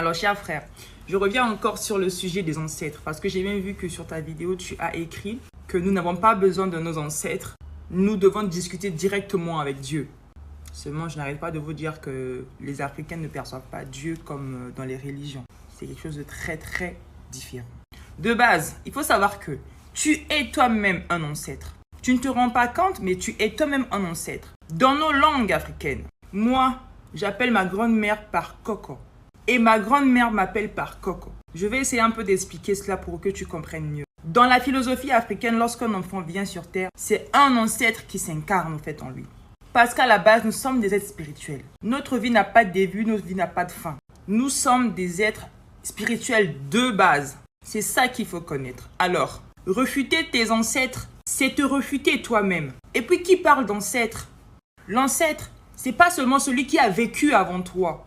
Alors, cher frère, je reviens encore sur le sujet des ancêtres parce que j'ai bien vu que sur ta vidéo, tu as écrit que nous n'avons pas besoin de nos ancêtres. Nous devons discuter directement avec Dieu. Seulement, je n'arrête pas de vous dire que les Africains ne perçoivent pas Dieu comme dans les religions. C'est quelque chose de très, très différent. De base, il faut savoir que tu es toi-même un ancêtre. Tu ne te rends pas compte, mais tu es toi-même un ancêtre. Dans nos langues africaines, moi, j'appelle ma grand-mère par Coco. Et ma grand-mère m'appelle par Coco. Je vais essayer un peu d'expliquer cela pour que tu comprennes mieux. Dans la philosophie africaine, lorsqu'un enfant vient sur Terre, c'est un ancêtre qui s'incarne en fait en lui. Parce qu'à la base, nous sommes des êtres spirituels. Notre vie n'a pas de début, notre vie n'a pas de fin. Nous sommes des êtres spirituels de base. C'est ça qu'il faut connaître. Alors, refuter tes ancêtres, c'est te refuter toi-même. Et puis, qui parle d'ancêtre? L'ancêtre, c'est pas seulement celui qui a vécu avant toi.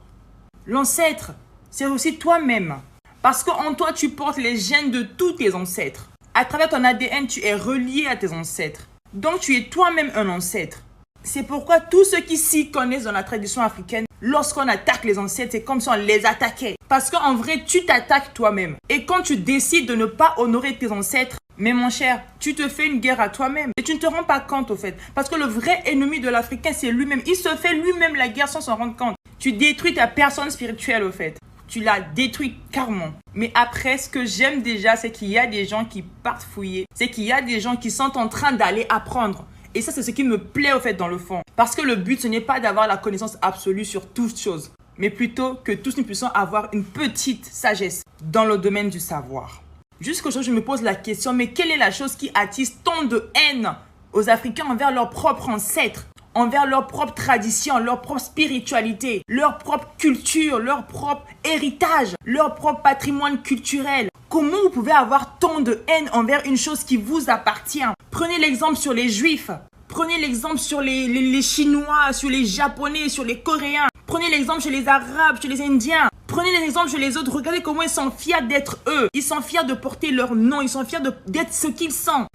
L'ancêtre, c'est aussi toi-même. Parce qu'en toi, tu portes les gènes de tous tes ancêtres. À travers ton ADN, tu es relié à tes ancêtres. Donc, tu es toi-même un ancêtre. C'est pourquoi tous ceux qui s'y connaissent dans la tradition africaine, lorsqu'on attaque les ancêtres, c'est comme si on les attaquait. Parce qu'en vrai, tu t'attaques toi-même. Et quand tu décides de ne pas honorer tes ancêtres, mais mon cher, tu te fais une guerre à toi-même. Et tu ne te rends pas compte au fait. Parce que le vrai ennemi de l'Africain, c'est lui-même. Il se fait lui-même la guerre sans s'en rendre compte. Tu détruis ta personne spirituelle au fait. Tu la détruis carrément. Mais après, ce que j'aime déjà, c'est qu'il y a des gens qui partent fouiller. C'est qu'il y a des gens qui sont en train d'aller apprendre. Et ça, c'est ce qui me plaît au fait dans le fond. Parce que le but, ce n'est pas d'avoir la connaissance absolue sur toutes choses. Mais plutôt que tous nous puissions avoir une petite sagesse dans le domaine du savoir. Jusqu'aujourd'hui, je me pose la question, mais quelle est la chose qui attise tant de haine aux Africains envers leurs propres ancêtres, envers leur propre tradition, leur propre spiritualité, leur propre culture, leur propre héritage, leur propre patrimoine culturel? Comment vous pouvez avoir tant de haine envers une chose qui vous appartient? Prenez l'exemple sur les Juifs. Prenez l'exemple sur les Chinois, sur les Japonais, sur les Coréens. Prenez l'exemple chez les Arabes, chez les Indiens. Prenez l'exemple chez les autres. Regardez comment ils sont fiers d'être eux. Ils sont fiers de porter leur nom. Ils sont fiers d'être ce qu'ils sont.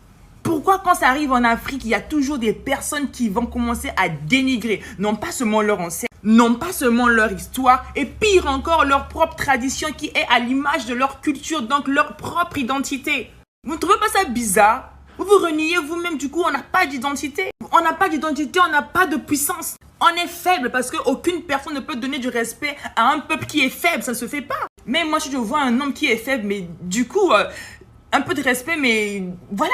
Pourquoi quand ça arrive en Afrique, il y a toujours des personnes qui vont commencer à dénigrer, non pas seulement leur ancêtre, non pas seulement leur histoire, et pire encore, leur propre tradition qui est à l'image de leur culture, donc leur propre identité. Vous ne trouvez pas ça bizarre? Vous vous reniez vous-même, du coup, on n'a pas d'identité. On n'a pas d'identité, on n'a pas de puissance. On est faible parce qu'aucune personne ne peut donner du respect à un peuple qui est faible, ça ne se fait pas. Mais moi, si je vois un homme qui est faible, mais du coup, un peu de respect, mais voilà.